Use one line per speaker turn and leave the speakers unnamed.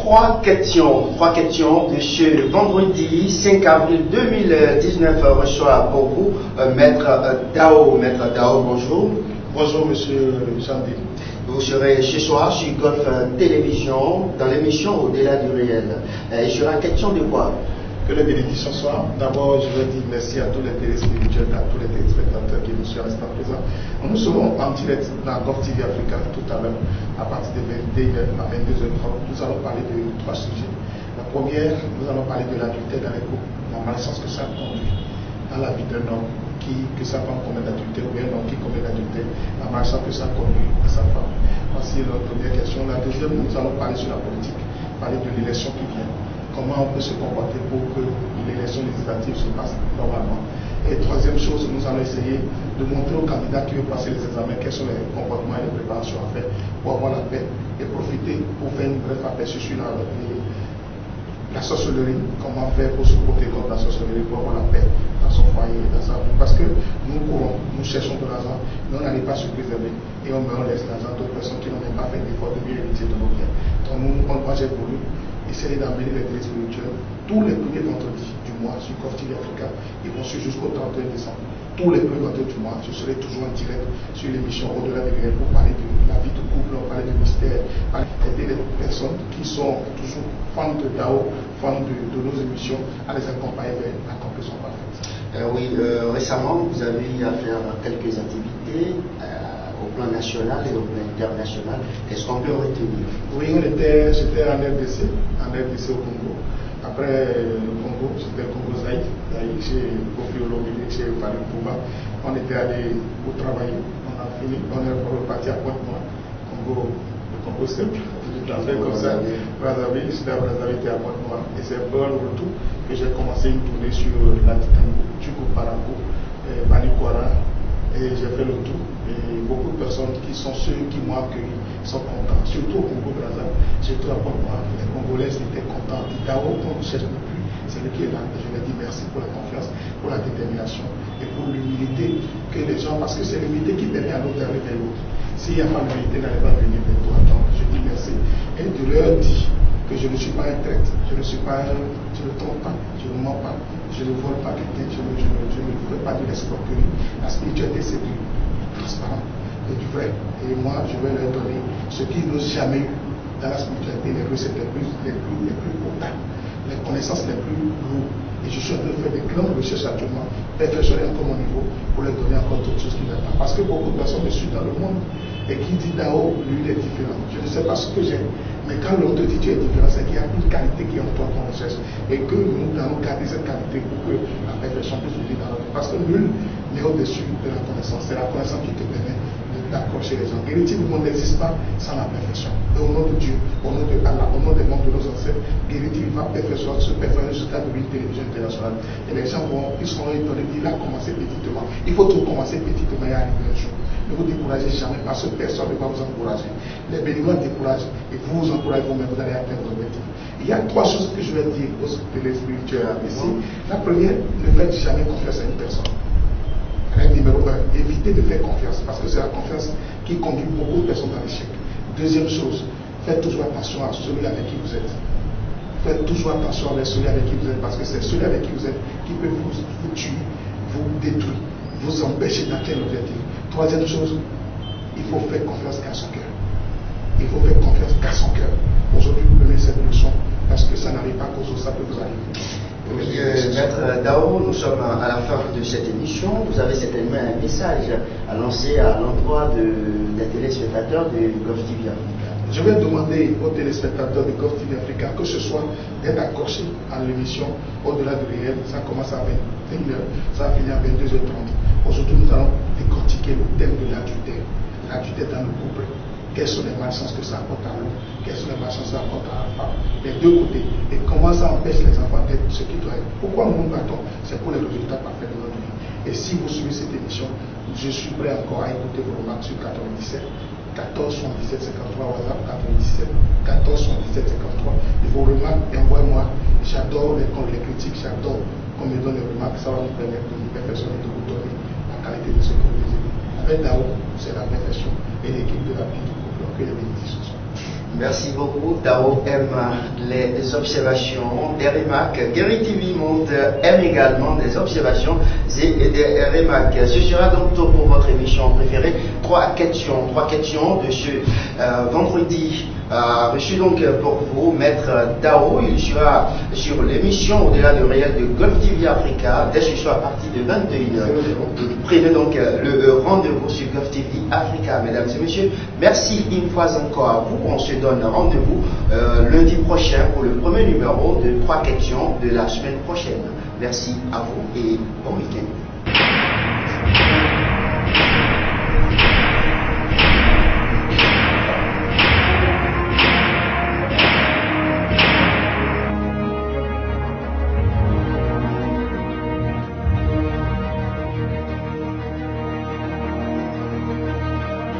Trois questions de ce vendredi 5 avril 2019 reçoit pour vous Maître Dao. Maître Dao, bonjour.
Bonjour Monsieur Chandé.
Vous serez ce soir sur Golf Télévision dans l'émission Au-delà du réel. Il sera question de quoi?
Que les bénédictions soient. D'abord, je veux dire merci à tous les téléspectateurs, à tous les téléspectateurs qui nous sont restés présents. Nous serons en direct dans Golf TV Africa tout à l'heure, à partir de 21h à 22h30. Nous allons parler de trois sujets. La première, nous allons parler de l'adultère dans les couples, la malchance que ça conduit dans la vie d'un homme, que sa femme commet d'adultère, ou un homme qui commet d'adultère, la malchance que ça conduit à sa femme. Voici la première question. La deuxième, nous allons parler sur la politique, parler de l'élection qui vient. Comment on peut se comporter pour que l'élection législative se passe normalement. Et troisième chose, nous allons essayer de montrer aux candidats qui veulent passer les examens quels sont les comportements et les préparations à faire pour avoir la paix et profiter pour faire une brève aperçu sur la sorcellerie, comment faire pour se protéger contre la sorcellerie, pour avoir la paix dans son foyer, dans sa vie. Parce que nous courons, nous cherchons de l'argent, mais on n'arrive pas à se préserver et on laisse l'argent à d'autres personnes qui n'ont même pas fait l'effort de bien hériter de nos biens. Donc moi j'ai voulu essayer d'amener les télés spirituels tous les premiers vendredis du mois sur Golf TV Africa. Ils vont suivre jusqu'au 31 décembre. Tous les premiers vendredis du mois, je serai toujours en direct sur l'émission Au-delà du réel pour parler de la vie de couple, parler de mystère, d'aider les personnes qui sont toujours fans de Dao, fans de nos émissions, à les accompagner vers l'accomplissement parfait.
Récemment, vous avez eu à faire quelques activités au plan national et au plan international. Qu'est-ce qu'on peut retenir?
Oui, j'étais en RDC au Congo. Après le Congo, c'était le Congo Zaïre. Chez Kofi Olomide, chez Paris Pouba. On était allé au travail. On a fini, on est reparti à Pointe-Noire. Le Congo simple. Comme ça, Brazzaville, Brazzaville était à Pointe-Noire. Et c'est pour le retour que j'ai commencé une tournée sur la Titango, Tchuko Paraco, Banikwara. Et j'ai fait le tour. Et beaucoup de personnes qui sont ceux qui m'ont accueilli sont contents. Surtout au Congo Brazza, surtout à Pointe-Noire. Les Congolais étaient contents. Ils disent Dao, on ne cherche plus. C'est lui qui est là. Et je leur dis merci pour la confiance, pour la détermination et pour l'humilité que les gens, parce que c'est l'humilité qui permet à l'autre d'aller vers l'autre. S'il n'y a pas d'humilité, n'allez pas venir vers toi. Donc je dis merci. Et je leur dis que je ne suis pas un traître, je ne trompe pas, je ne mens pas, je ne vole pas quelqu'un, je ne fais pas de l'escroquerie. La spiritualité, c'est du transparent et du vrai. Et moi, je vais leur donner ce qu'ils n'ont jamais eu dans la spiritualité, les recettes les plus potables, les connaissances les plus lourdes. Et je suis en train de faire des grandes recherches actuellement, perfectionner encore mon niveau pour leur donner encore d'autres choses qui n'ont pas. Parce que beaucoup de personnes me suivent dans le monde et qui disent Dao, lui, il est différent. Je ne sais pas ce que j'ai. Mais quand l'on te dit tu es différent, c'est qu'il y a une qualité qui est en toi qu'on recherche. Et que nous allons garder cette qualité pour que la perfection puisse vivre dans notre vie. Parce que nul n'est au-dessus de la connaissance. C'est la connaissance qui te permet d'accrocher les gens. Guéritier du monde n'existe pas sans la perfection. Et au nom de Dieu, au nom de Allah, au nom des membres de nos ancêtres, Guéritier va se perfectionner jusqu'à devenir télévision internationale. Et les gens ils seront étonnés. Il a commencé petitement. Il faut tout commencer petitement et arriver un jour. Ne vous découragez jamais parce que personne ne va vous encourager. Les bénévoles découragent et vous encouragez vous-même, vous allez atteindre vos objectifs. Il y a trois choses que je vais dire aux téléspirituels ici. La première, ne faites jamais confiance à une personne. Règle numéro 1, évitez de faire confiance parce que c'est la confiance qui conduit beaucoup de personnes dans l'échec. Deuxième chose, faites toujours attention à celui avec qui vous êtes. Faites toujours attention avec celui avec qui vous êtes parce que c'est celui avec qui vous êtes qui peut vous tuer, vous détruire, vous empêcher d'atteindre l'objectif. Troisième chose, il faut faire confiance qu'à son cœur. Il faut faire confiance qu'à son cœur. Aujourd'hui, vous prenez cette leçon parce que ça n'arrive pas qu'aux autres, ça peut vous arriver.
Oui, Maître Dao, nous sommes à la fin de cette émission. Vous avez certainement un message à lancer à l'endroit des téléspectateurs de Golf TV Africa.
Je vais demander aux téléspectateurs de Golf TV Africa que ce soit d'être accrochés à l'émission Au-delà du réel. Ça commence à 21h, ça va finir à 22h30. Aujourd'hui, nous allons décortiquer le thème de l'adultère. L'adultère dans le couple. Quelles sont les malchances que ça apporte à l'homme? Quelles sont les malchances que ça apporte à la femme? Les deux côtés. Et comment ça empêche les enfants d'être ce qu'ils doivent être? Pourquoi nous nous battons? C'est pour les résultats parfaits de notre vie. Et si vous suivez cette émission, je suis prêt encore à écouter vos remarques sur 97, 14 77 53 WhatsApp 97, 14 77 53. Et vos remarques, envoyez-moi. J'adore les critiques, j'adore qu'on me donne les remarques. Ça va nous permettre de nous perfectionner, de vous donner la qualité de ce que vous désirez. Avec Dao, c'est la perfection et l'équipe de la vie. Que les bénédictions soient.
Merci beaucoup. Dao aime les observations des remarques. Guéri TV Monde aime également des observations et des remarques. Ce sera donc tout pour votre émission préférée. Trois questions de ce vendredi. Je suis donc pour vous, Maître Dao. Il sera sur l'émission Au-delà de réel de Golf TV Africa dès ce soir à partir de 21h. Prenez donc le rendez-vous sur Golf TV Africa, mesdames et messieurs. Merci une fois encore à vous. On se donne rendez-vous lundi prochain pour le premier numéro de 3 questions de la semaine prochaine. Merci à vous et bon week-end.